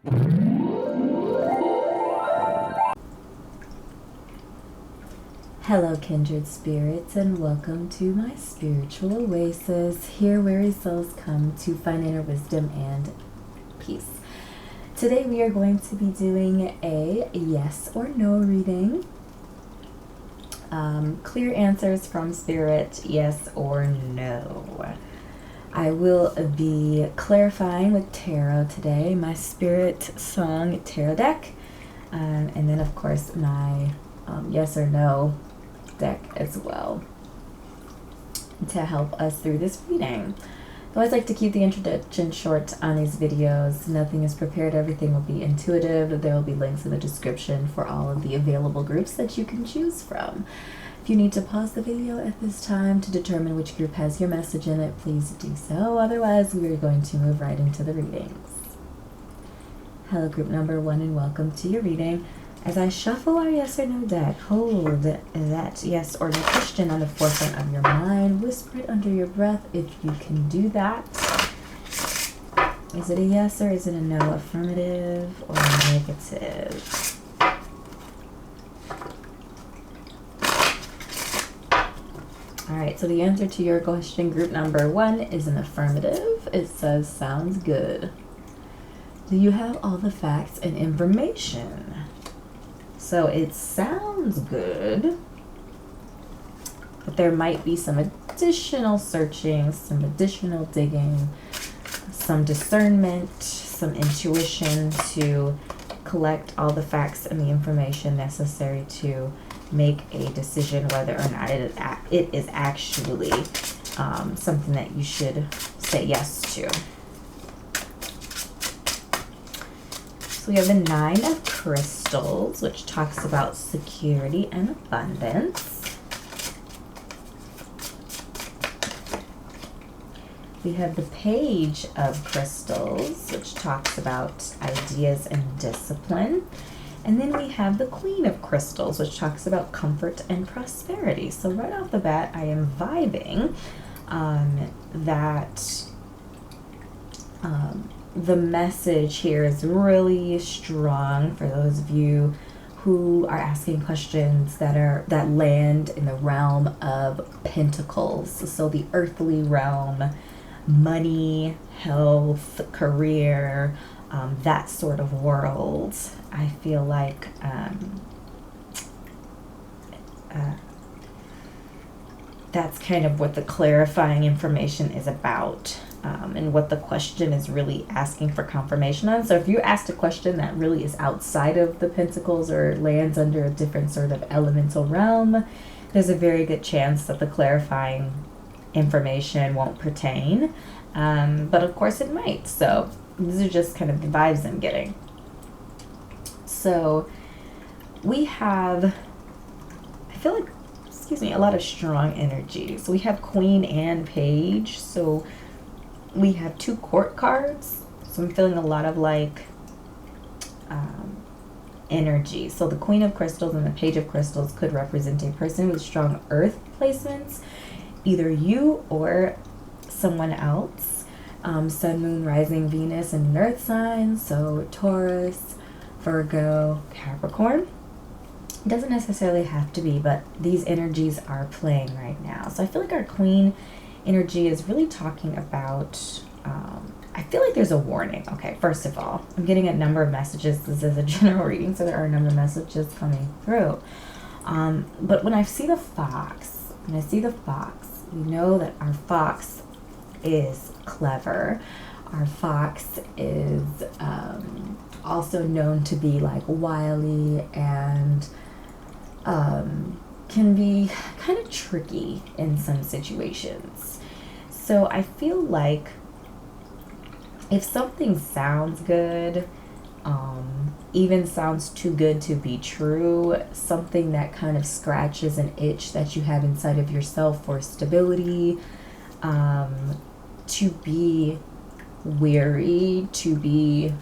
Hello, Kindred Spirits, and welcome to my spiritual oasis, here weary souls come to find inner wisdom and peace. Today we are going to be doing a yes or no reading. Clear answers from Spirit, yes or no. I will be clarifying with tarot today, my Spirit Song tarot deck, and then of course my yes or no deck as well to help us through this reading. I always like to keep the introduction short on these videos. Nothing is prepared, everything will be intuitive. There will be links in the description for all of the available groups that you can choose from. If you need to pause the video at this time to determine which group has your message in it, please do so. Otherwise, we are going to move right into the readings. Hello, group number 1, and welcome to your reading. As I shuffle our yes or no deck, hold that yes or no question on the forefront of your mind. Whisper it under your breath if you can do that. Is it a yes or is it a no? Affirmative or negative? Alright, so the answer to your question, group number 1, is an affirmative. It says, sounds good. Do you have all the facts and information? So it sounds good, but there might be some additional searching, some additional digging, some discernment, some intuition to collect all the facts and the information necessary to make a decision whether or not it is actually something that you should say yes to. We have the 9 of Crystals, which talks about security and abundance. We have the Page of Crystals, which talks about ideas and discipline. And then we have the Queen of Crystals, which talks about comfort and prosperity. So right off the bat, I am vibing that the message here is really strong for those of you who are asking questions that land in the realm of pentacles. So the earthly realm, money, health, career, that sort of world. I feel like that's kind of what the clarifying information is about. And what the question is really asking for confirmation on. So if you asked a question that really is outside of the pentacles or lands under a different sort of elemental realm, there's a very good chance that the clarifying information won't pertain. But of course it might. So these are just kind of the vibes I'm getting. So we have, I feel like, a lot of strong energy. So we have Queen and Page. So we have 2 court cards, so I'm feeling a lot of like energy. So the Queen of Crystals and the Page of Crystals could represent a person with strong earth placements, either you or someone else. Sun, Moon, Rising, Venus, and an earth sign, so Taurus, Virgo, Capricorn. It doesn't necessarily have to be, but these energies are playing right now. So I feel like our Queen energy is really talking about, I feel like there's a warning. Okay, first of all, I'm getting a number of messages. This is a general reading, so there are a number of messages coming through. But when I see the fox, we know that our fox is clever. Our fox is also known to be like wily and can be kind of tricky in some situations. So I feel like if something sounds good, even sounds too good to be true, something that kind of scratches an itch that you have inside of yourself for stability, to be weary, to be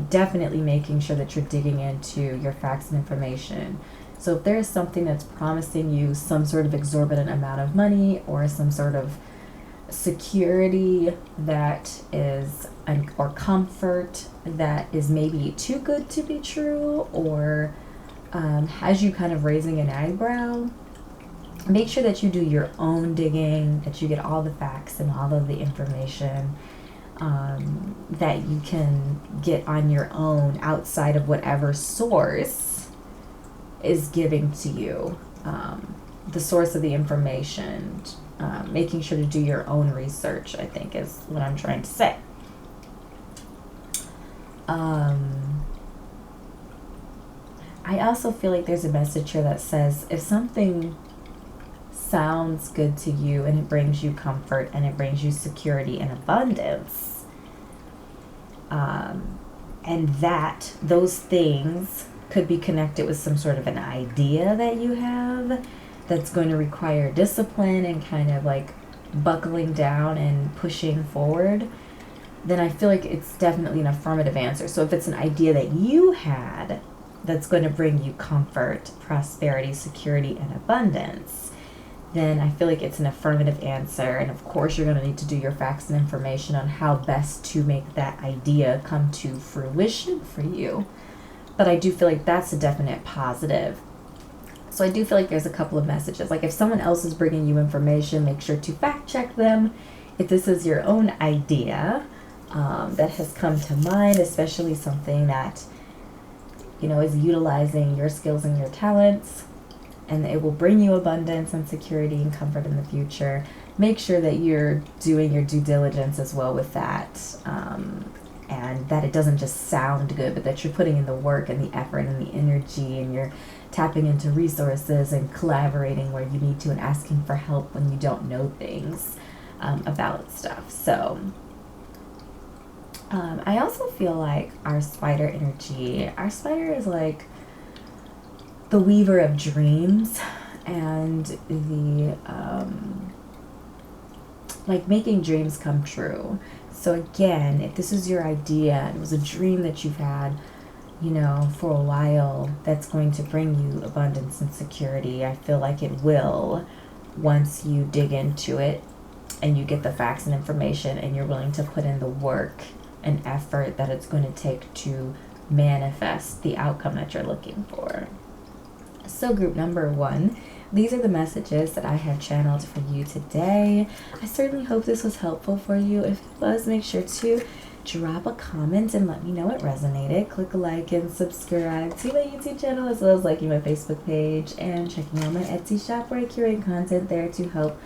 definitely making sure that you're digging into your facts and information. So if there is something that's promising you some sort of exorbitant amount of money or some sort of security that is, or comfort that is maybe too good to be true, or has you kind of raising an eyebrow, make sure that you do your own digging, that you get all the facts and all of the information that you can get on your own outside of whatever source is giving to you. The source of the information, making sure to do your own research, I think is what I'm trying to say. I also feel like there's a message here that says if something sounds good to you and it brings you comfort and it brings you security and abundance, and that those things could be connected with some sort of an idea that you have that's going to require discipline and kind of like buckling down and pushing forward, then I feel like it's definitely an affirmative answer. So if it's an idea that you had that's going to bring you comfort, prosperity, security, and abundance, then I feel like it's an affirmative answer. And of course, you're going to need to do your facts and information on how best to make that idea come to fruition for you. But I do feel like that's a definite positive. So I do feel like there's a couple of messages. Like if someone else is bringing you information, make sure to fact check them. If this is your own idea that has come to mind, especially something that, you know, is utilizing your skills and your talents, and it will bring you abundance and security and comfort in the future, make sure that you're doing your due diligence as well with that. And that it doesn't just sound good, but that you're putting in the work and the effort and the energy, and you're tapping into resources and collaborating where you need to and asking for help when you don't know things about stuff. So I also feel like our spider energy, our spider is like the weaver of dreams and the like making dreams come true. So again, if this is your idea and it was a dream that you've had, you know, for a while, that's going to bring you abundance and security. I feel like it will once you dig into it and you get the facts and information and you're willing to put in the work and effort that it's going to take to manifest the outcome that you're looking for. So group number 1, these are the messages that I have channeled for you today. I certainly hope this was helpful for you. If it was, make sure to drop a comment and let me know it resonated. Click like and subscribe to my YouTube channel, as well as liking my Facebook page and checking out my Etsy shop, where I curate content there to help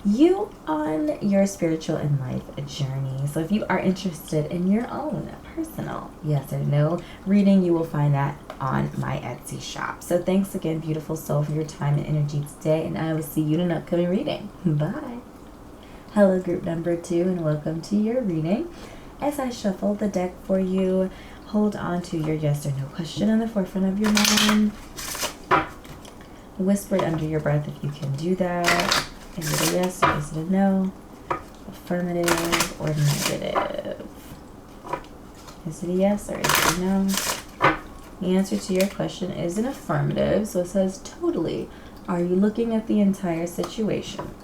you on your spiritual and life journey. So if you are interested in your own personal yes or no reading, you will find that on my Etsy shop. So thanks again, beautiful soul, for your time and energy today, and I will see you in an upcoming reading. Bye. Hello group number 2, and welcome to your reading. As I shuffle the deck for you, hold on to your yes or no question in the forefront of your mind. Whisper it under your breath if you can do that. Is it a yes or is it a no? Affirmative or negative? Is it a yes or is it a no? The answer to your question is an affirmative, so it says totally. Are you looking at the entire situation?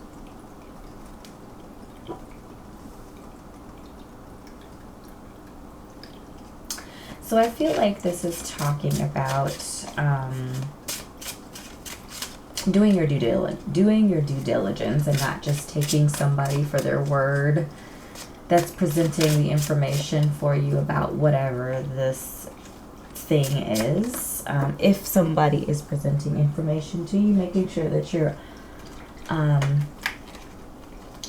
So I feel like this is talking about doing your due diligence and not just taking somebody for their word that's presenting the information for you about whatever this thing is. If somebody is presenting information to you, making sure that you're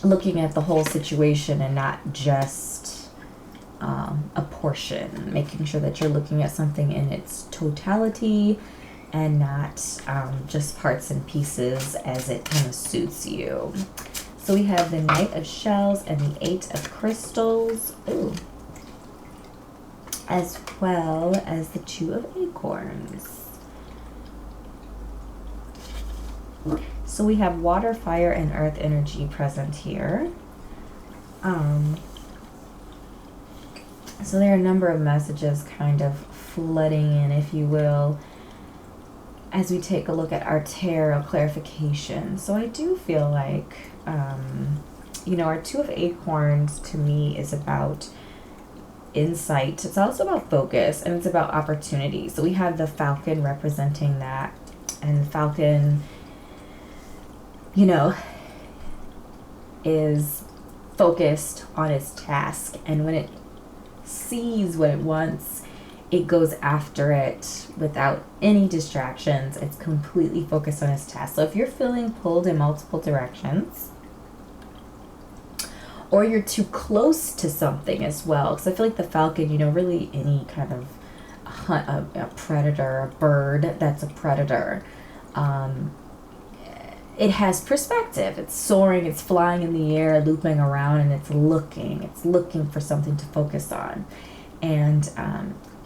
looking at the whole situation and not just a portion, making sure that you're looking at something in its totality and not just parts and pieces as it kind of suits you. So we have the Knight of Shells and the 8 of Crystals. Ooh. As well as the 2 of Acorns. So we have water, fire, and earth energy present here. So there are a number of messages kind of flooding in, if you will, as we take a look at our tarot clarification. So I do feel like, you know, our 2 of Acorns to me is about insight. It's also about focus, and it's about opportunity. So we have the falcon representing that, and the falcon, you know, is focused on its task, and when it sees what it wants, it goes after it without any distractions. It's completely focused on its task. So if you're feeling pulled in multiple directions, or you're too close to something as well, because I feel like the falcon, you know, really any kind of a predator, a bird that's a predator, it has perspective. It's soaring, it's flying in the air, looping around, and it's looking for something to focus on. And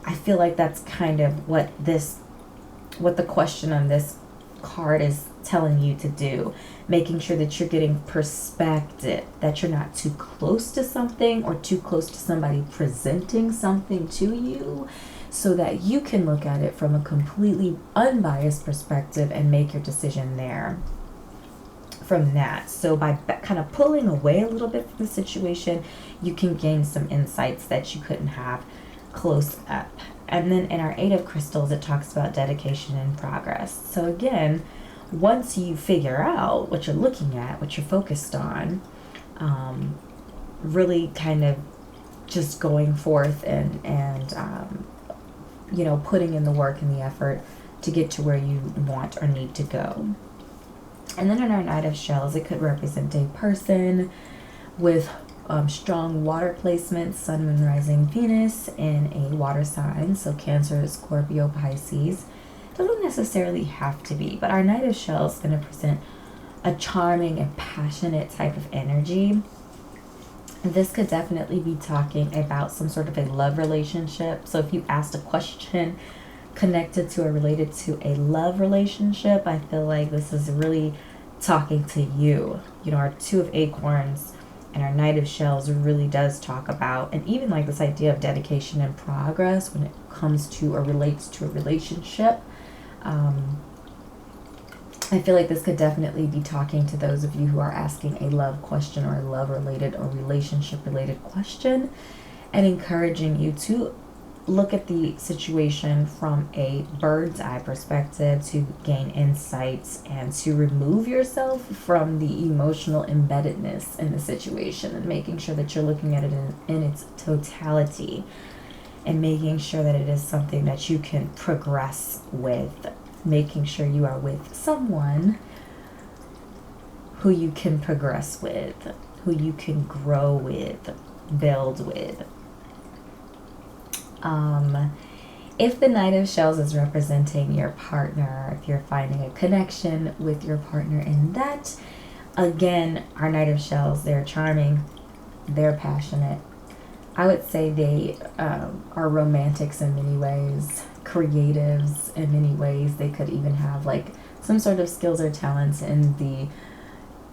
I feel like that's kind of what the question on this card is telling you to do, making sure that you're getting perspective, that you're not too close to something or too close to somebody presenting something to you, so that you can look at it from a completely unbiased perspective and make your decision there from that. So by kind of pulling away a little bit from the situation, you can gain some insights that you couldn't have close up. And then in our 8 of crystals, it talks about dedication and progress. So again, once you figure out what you're looking at, what you're focused on, really kind of just going forth and you know, putting in the work and the effort to get to where you want or need to go. And then in our Knight of Shells, it could represent a person with strong water placement, Sun, Moon, Rising, Venus in a water sign. So Cancer, Scorpio, Pisces. Doesn't necessarily have to be, but our Knight of Shells is going to present a charming and passionate type of energy. This could definitely be talking about some sort of a love relationship. So if you asked a question connected to or related to a love relationship, I feel like this is really talking to you. You know, our 2 of Acorns and our Knight of Shells really does talk about, and even like this idea of dedication and progress when it comes to or relates to a relationship. I feel like this could definitely be talking to those of you who are asking a love question or a love related or relationship related question, and encouraging you to look at the situation from a bird's eye perspective to gain insights and to remove yourself from the emotional embeddedness in the situation, and making sure that you're looking at it in its totality, and making sure that it is something that you can progress with, making sure you are with someone who you can progress with, who you can grow with, build with. If the Knight of Shells is representing your partner, if you're finding a connection with your partner in that, again, our Knight of Shells, they're charming, they're passionate. I would say they are romantics in many ways, creatives in many ways. They could even have like some sort of skills or talents in the,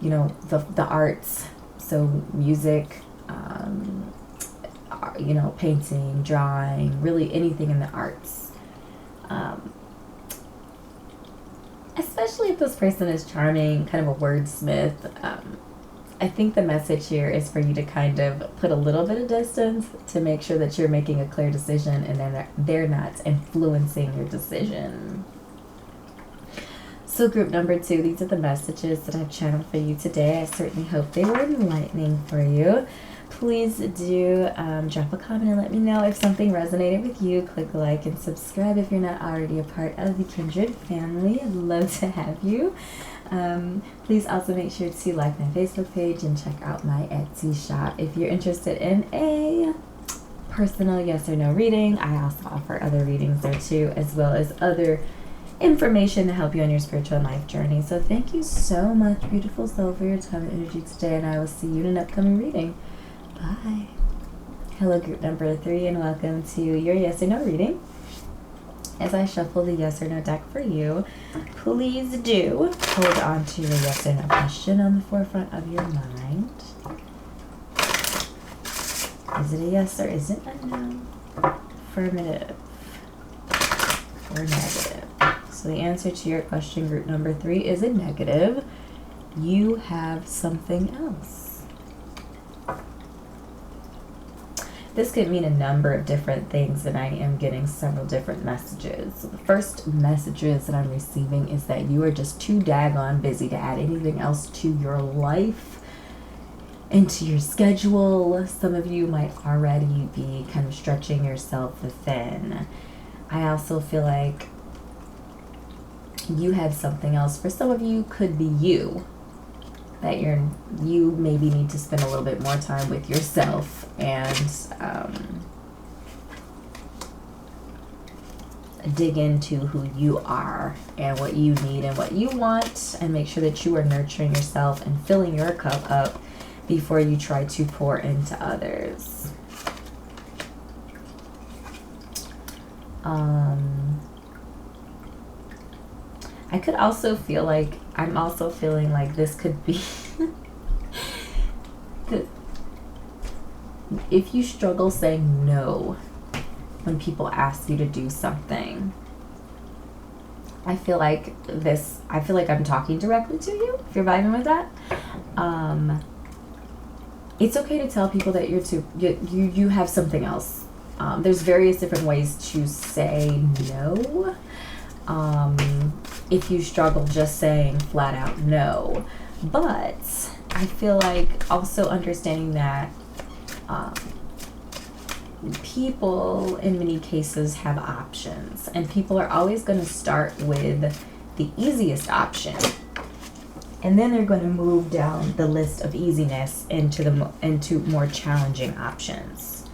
you know, the arts. So music, you know, painting, drawing, really anything in the arts. Especially if this person is charming, kind of a wordsmith. I think the message here is for you to kind of put a little bit of distance to make sure that you're making a clear decision and then they're not influencing your decision. So group number 2, these are the messages that I've channeled for you today. I certainly hope they were enlightening for you. Please do drop a comment and let me know if something resonated with you. Click like and subscribe if you're not already a part of the Kindred family. I'd love to have you. Please also make sure to like my Facebook page and check out my Etsy shop. If you're interested in a personal yes or no reading, I also offer other readings there too, as well as other information to help you on your spiritual life journey. So thank you so much, beautiful soul, for your time and energy today, and I will see you in an upcoming reading. Bye. Hello group number 3, and welcome to your yes or no reading. As I shuffle the yes or no deck for you, please do hold on to your yes or no question on the forefront of your mind. Is it a yes or is it a no? Affirmative or negative? So the answer to your question, group number 3, is a negative. You have something else. This could mean a number of different things, and I am getting several different messages. So the first messages that I'm receiving is that you are just too daggone busy to add anything else to your life, into your schedule. Some of you might already be kind of stretching yourself thin. I also feel like you have something else. For some of you, could be you. That you maybe need to spend a little bit more time with yourself and dig into who you are and what you need and what you want, and make sure that you are nurturing yourself and filling your cup up before you try to pour into others. I could also feel like, I'm also feeling like this could be if you struggle saying no when people ask you to do something. I feel like I'm talking directly to you, if you're vibing with that. It's okay to tell people that you have something else. There's various different ways to say no. If you struggle just saying flat out no. But I feel like also understanding that people in many cases have options, and people are always going to start with the easiest option, and then they're going to move down the list of easiness into more challenging options.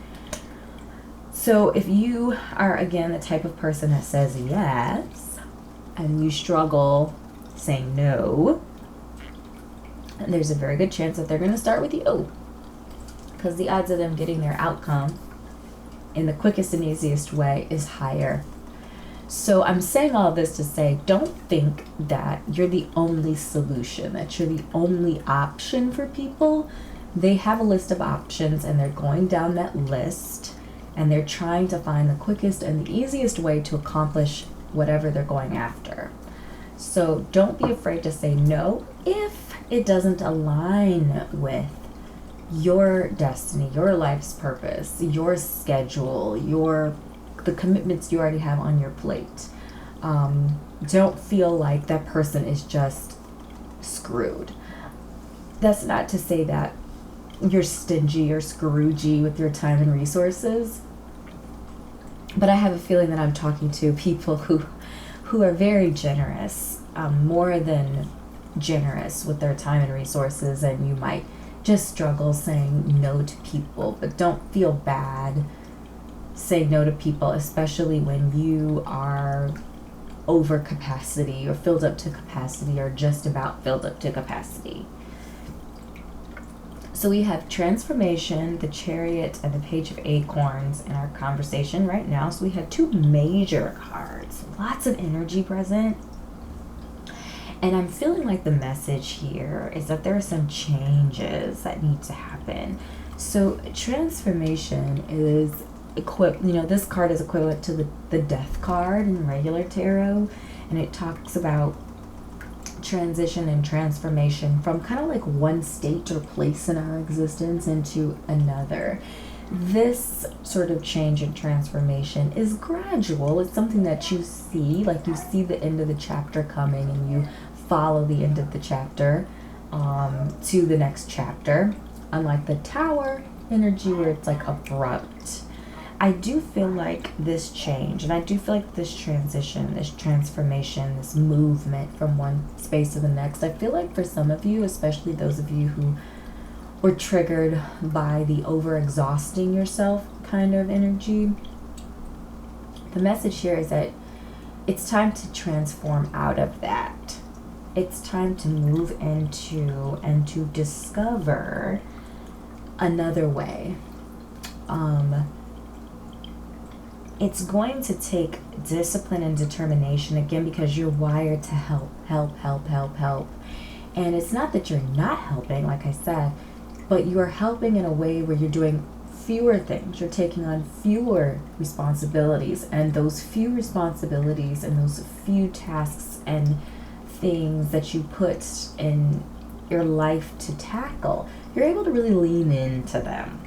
So if you are, again, the type of person that says yes, and you struggle saying no, there's a very good chance that they're going to start with you, because the odds of them getting their outcome in the quickest and easiest way is higher. So I'm saying all of this to say, don't think that you're the only solution, that you're the only option for people. They have a list of options, and they're going down that list, and they're trying to find the quickest and the easiest way to accomplish whatever they're going after. So don't be afraid to say no if it doesn't align with your destiny, your life's purpose, your schedule, the commitments you already have on your plate. Don't feel like that person is just screwed. That's not to say that you're stingy or scroogey with your time and resources, but I have a feeling that I'm talking to people who are very generous, more than generous with their time and resources, and you might just struggle saying no to people. But don't feel bad saying no to people, especially when you are over capacity or filled up to capacity or just about filled up to capacity. So we have transformation, the Chariot, and the Page of Acorns in our conversation right now. So we have two major cards, lots of energy present. And I'm feeling like the message here is that there are some changes that need to happen. So transformation is this card is equivalent to the Death card in regular tarot, and it talks about transition and transformation from kind of like one state or place in our existence into another. This sort of change and transformation is gradual. It's something that you see, like you see the end of the chapter coming, and you follow the end of the chapter to the next chapter, unlike the Tower energy where it's like abrupt. I do feel like this change, and I do feel like this transition, this transformation, this movement from one space to the next, I feel like for some of you, especially those of you who were triggered by the over-exhausting yourself kind of energy, the message here is that it's time to transform out of that. It's time to move into and to discover another way. It's going to take discipline and determination, again, because you're wired to help. And it's not that you're not helping, like I said, but you are helping in a way where you're doing fewer things. You're taking on fewer responsibilities, and those few responsibilities and those few tasks and things that you put in your life to tackle, you're able to really lean into them.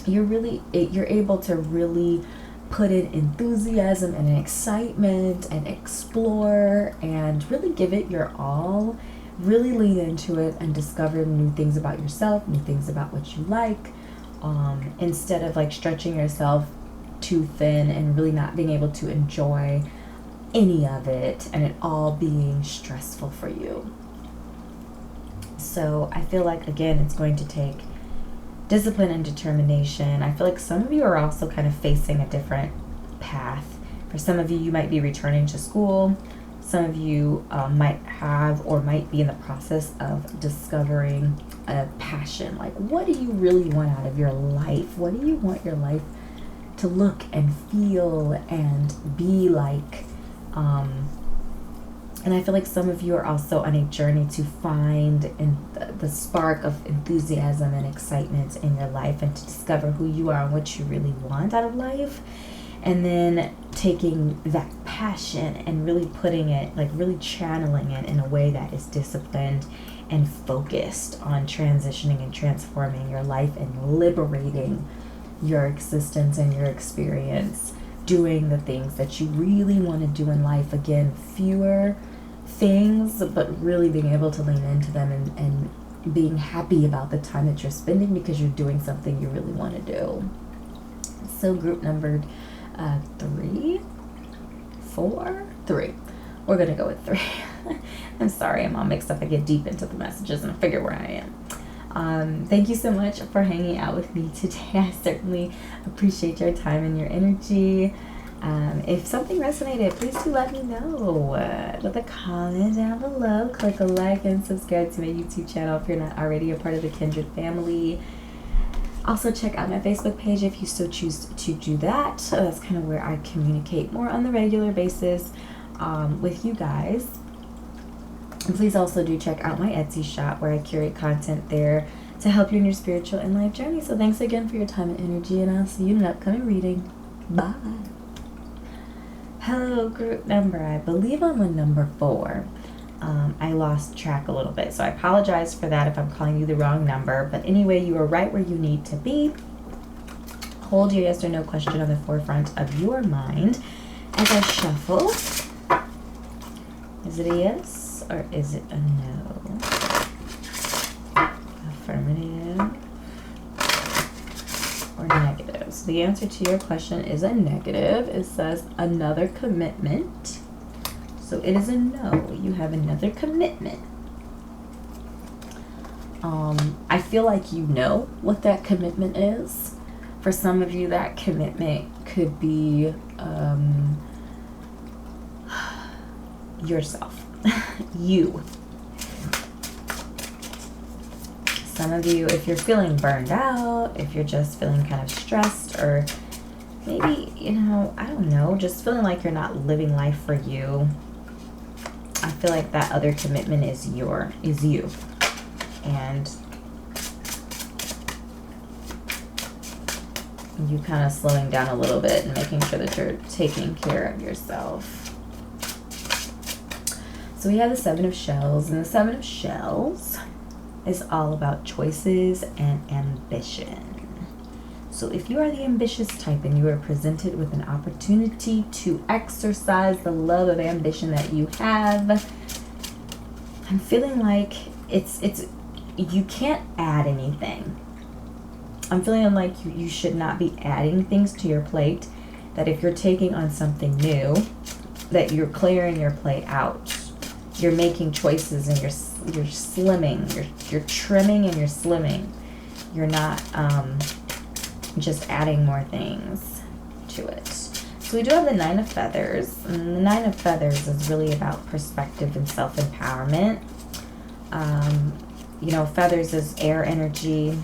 you're able to really put in enthusiasm and excitement and explore and really give it your all. Really lean into it and discover new things about yourself, new things about what you like, instead of like stretching yourself too thin and really not being able to enjoy any of it and it all being stressful for you. So I feel like, again, it's going to take discipline and determination. I feel like some of you are also kind of facing a different path. For some of you, you might be returning to school. Some of you might have or might be in the process of discovering a passion. Like, what do you really want out of your life? What do you want your life to look and feel and be like? And I feel like some of you are also on a journey to find the spark of enthusiasm and excitement in your life and to discover who you are and what you really want out of life. And then taking that passion and really putting it, like really channeling it in a way that is disciplined and focused on transitioning and transforming your life and liberating your existence and your experience, doing the things that you really want to do in life. Again, fewer things, but really being able to lean into them and being happy about the time that you're spending because you're doing something you really want to do. So group numbered 3. We're gonna go with 3. I'm sorry, I'm all mixed up. I get deep into the messages and I figure where I am. Thank you so much for hanging out with me today. I certainly appreciate your time and your energy. If something resonated, please do let me know with a comment down below. Click a like and subscribe to my YouTube channel if you're not already a part of the Kindred family. Also check out my Facebook page if you so choose to do that. So that's kind of where I communicate more on the regular basis with you guys. And please also do check out my Etsy shop where I curate content there to help you in your spiritual and life journey. So thanks again for your time and energy, and I'll see you in an upcoming reading. Bye. Hello, group number. I believe I'm on number 4. I lost track a little bit, so I apologize for that if I'm calling you the wrong number. But anyway, you are right where you need to be. Hold your yes or no question on the forefront of your mind as I shuffle. Is it a yes or is it a no? Affirmative or negative? So the answer to your question is a negative. It says another commitment. So it is a no. You have another commitment. I feel like you know what that commitment is. For some of you, that commitment could be yourself. You. Some of you, if you're feeling burned out, if you're just feeling kind of stressed, or maybe, I don't know, just feeling like you're not living life for you, I feel like that other commitment is you. And you kind of slowing down a little bit and making sure that you're taking care of yourself. So we have the 7 of Shells, and the 7 of Shells is all about choices and ambition. So if you are the ambitious type and you are presented with an opportunity to exercise the love of ambition that you have, I'm feeling like it's you can't add anything. I'm feeling like you should not be adding things to your plate, that if you're taking on something new, that you're clearing your plate out. You're making choices and you're slimming, you're trimming and you're slimming. You're not just adding more things to it. So we do have the 9 of Feathers, and the 9 of Feathers is really about perspective and self-empowerment. Feathers is air energy,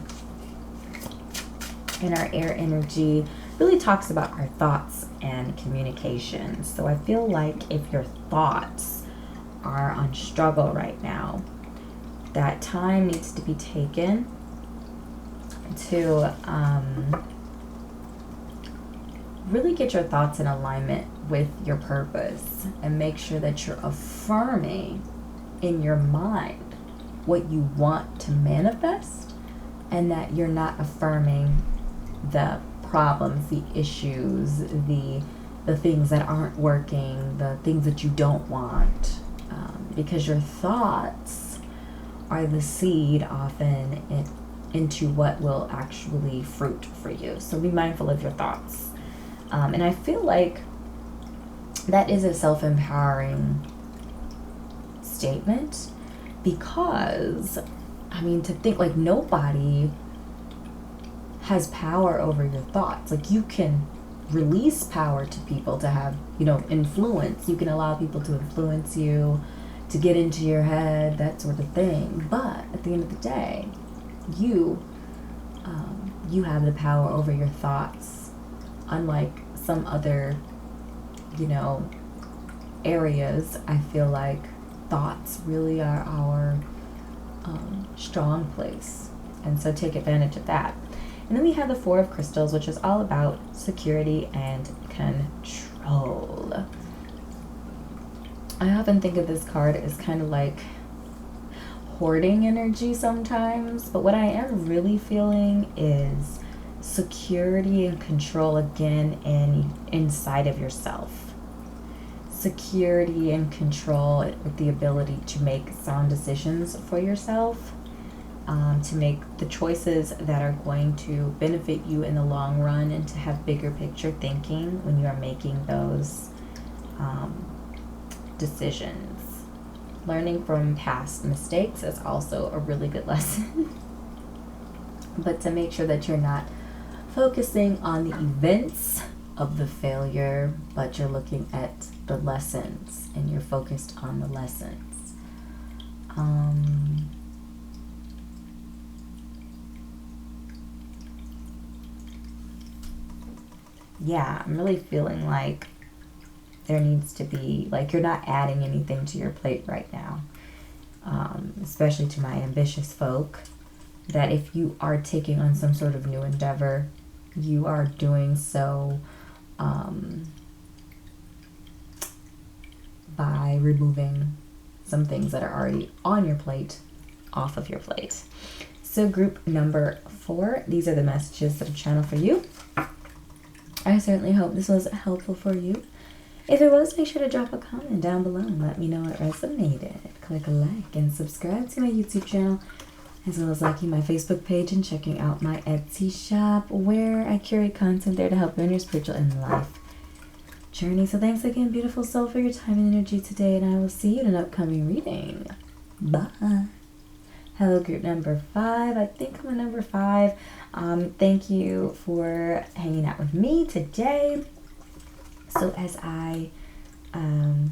and our air energy really talks about our thoughts and communication. So I feel like if your thoughts are on struggle right now, that time needs to be taken to really get your thoughts in alignment with your purpose and make sure that you're affirming in your mind what you want to manifest, and that you're not affirming the problems, the issues, the things that aren't working, the things that you don't want, because your thoughts are the seed often into what will actually fruit for you. So be mindful of your thoughts. And I feel like that is a self-empowering statement, because, I mean, to think like nobody has power over your thoughts. Like, you can release power to people to have, influence. You can allow people to influence you, to get into your head, that sort of thing. But at the end of the day, you have the power over your thoughts, unlike some other, areas. I feel like thoughts really are our strong place. And so take advantage of that. And then we have the Four of Crystals, which is all about security and control. I often think of this card as kind of like hoarding energy sometimes, but what I am really feeling is security and control again inside of yourself. Security and control with the ability to make sound decisions for yourself, to make the choices that are going to benefit you in the long run, and to have bigger picture thinking when you are making those decisions. Learning from past mistakes is also a really good lesson. But to make sure that you're not focusing on the events of the failure, but you're looking at the lessons, and you're focused on the lessons. Yeah, I'm really feeling like there needs to be, like, you're not adding anything to your plate right now. Especially to my ambitious folk, that if you are taking on some sort of new endeavor, you are doing so by removing some things that are already on your plate off of your plate. So group number 4, these are the messages that are channeled for you. I certainly hope this was helpful for you. If it was, make sure to drop a comment down below and let me know it resonated. Click a like and subscribe to my YouTube channel, as well as liking my Facebook page and checking out my Etsy shop, where I curate content there to help you on your spiritual and life journey. So thanks again, beautiful soul, for your time and energy today, and I will see you in an upcoming reading. Bye. Hello, group number 5. I think I'm a number 5. Thank you for hanging out with me today. So as I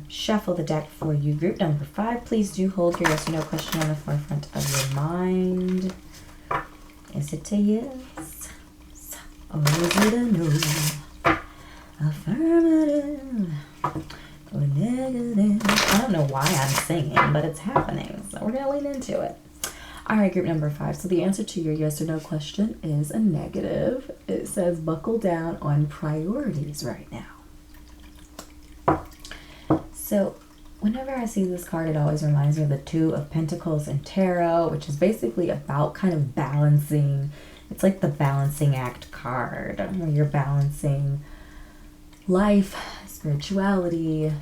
shuffle the deck for you, group number 5, please do hold your yes or no question on the forefront of your mind. Is it a yes? Or is it a no? Affirmative or negative? I don't know why I'm singing, but it's happening. So we're going to lean into it. All right, group number 5. So the answer to your yes or no question is a negative. It says buckle down on priorities right now. So whenever I see this card, it always reminds me of the Two of Pentacles in Tarot, which is basically about kind of balancing. It's like the balancing act card, where you're balancing life, spirituality,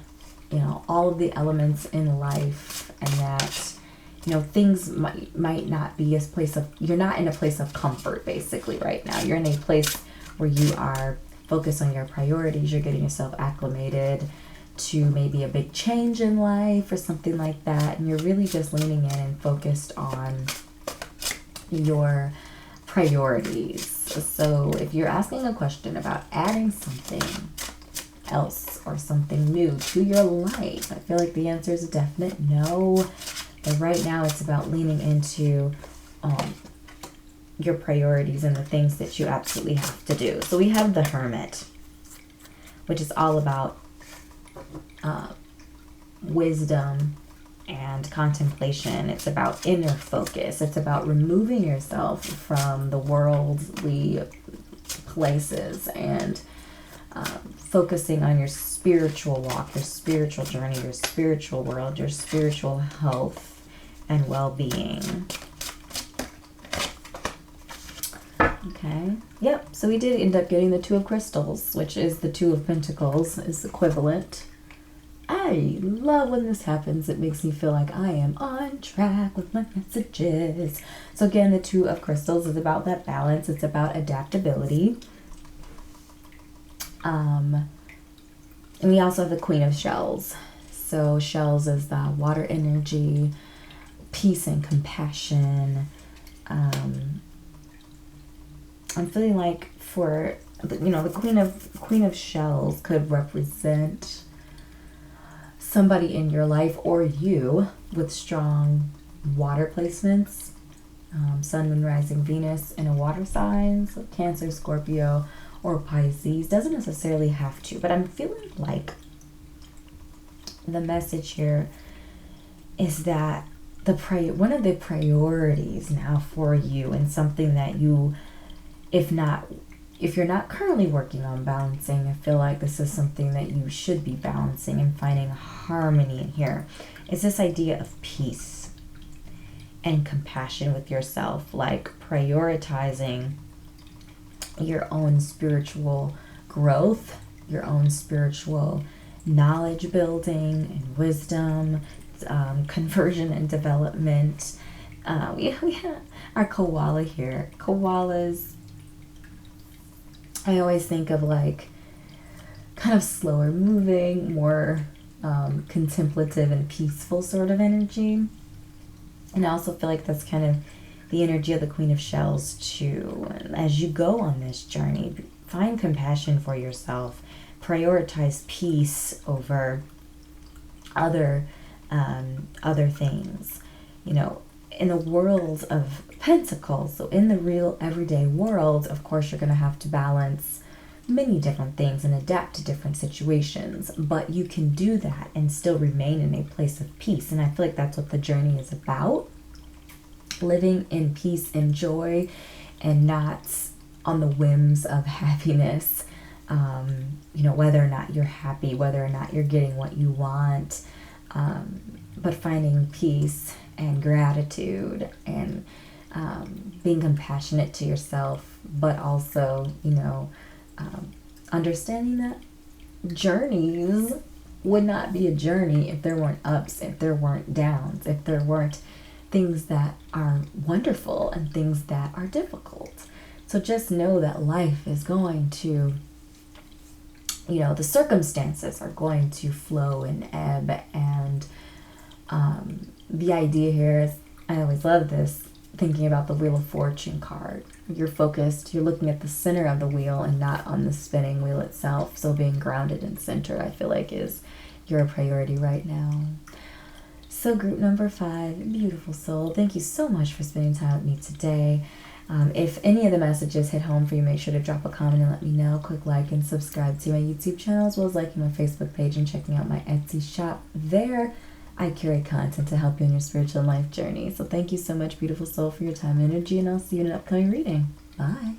all of the elements in life, and that, things might not be a place of, you're not in a place of comfort basically right now. You're in a place where you are focused on your priorities. You're getting yourself acclimated to maybe a big change in life or something like that, and you're really just leaning in and focused on your priorities. So if you're asking a question about adding something else or something new to your life, I feel like the answer is a definite no. But right now it's about leaning into your priorities and the things that you absolutely have to do. So we have the Hermit, which is all about wisdom and contemplation. It's about inner focus. It's about removing yourself from the worldly places and focusing on your spiritual walk, your spiritual journey, your spiritual world, your spiritual health and well-being. Okay. Yep. So we did end up getting the Two of Crystals, which is the Two of Pentacles, is equivalent. I love when this happens. It makes me feel like I am on track with my messages. So again, the Two of Crystals is about that balance. It's about adaptability. And we also have the Queen of Shells. So shells is the water energy, peace and compassion. I'm feeling like for, you know, the Queen of Shells could represent somebody in your life or you with strong water placements. Sun, Moon, Rising, Venus in a water sign. So Cancer, Scorpio, or Pisces. Doesn't necessarily have to, but I'm feeling like the message here is that one of the priorities now for you, and something that you, if you're not currently working on balancing, I feel like this is something that you should be balancing and finding harmony in here, is this idea of peace and compassion with yourself, like prioritizing your own spiritual growth, your own spiritual knowledge building and wisdom, conversion and development. We have our koala here. Koalas, I always think of like kind of slower moving, more contemplative and peaceful sort of energy. And I also feel like that's kind of the energy of the Queen of Shells too. As you go on this journey, find compassion for yourself. Prioritize peace over other things. You know, in the world of Pentacles, so in the real everyday world, of course, you're going to have to balance many different things and adapt to different situations. But you can do that and still remain in a place of peace. And I feel like that's what the journey is about. Living in peace and joy, and not on the whims of happiness. You know, whether or not you're happy, whether or not you're getting what you want, but finding peace and gratitude and being compassionate to yourself, but also, you know, understanding that journeys would not be a journey if there weren't ups, if there weren't downs, if there weren't things that are wonderful and things that are difficult. So just know that life is going to, you know, the circumstances are going to flow and ebb. And the idea here is, I always love this, thinking about the Wheel of Fortune card. You're focused, you're looking at the center of the wheel and not on the spinning wheel itself. So being grounded and centered, I feel like, is your priority right now. So group number 5, beautiful soul, thank you so much for spending time with me today. If any of the messages hit home for you, make sure to drop a comment and let me know. Click like and subscribe to my YouTube channel, as well as liking my Facebook page and checking out my Etsy shop. There, I curate content to help you on your spiritual life journey. So thank you so much, beautiful soul, for your time and energy, and I'll see you in an upcoming reading. Bye.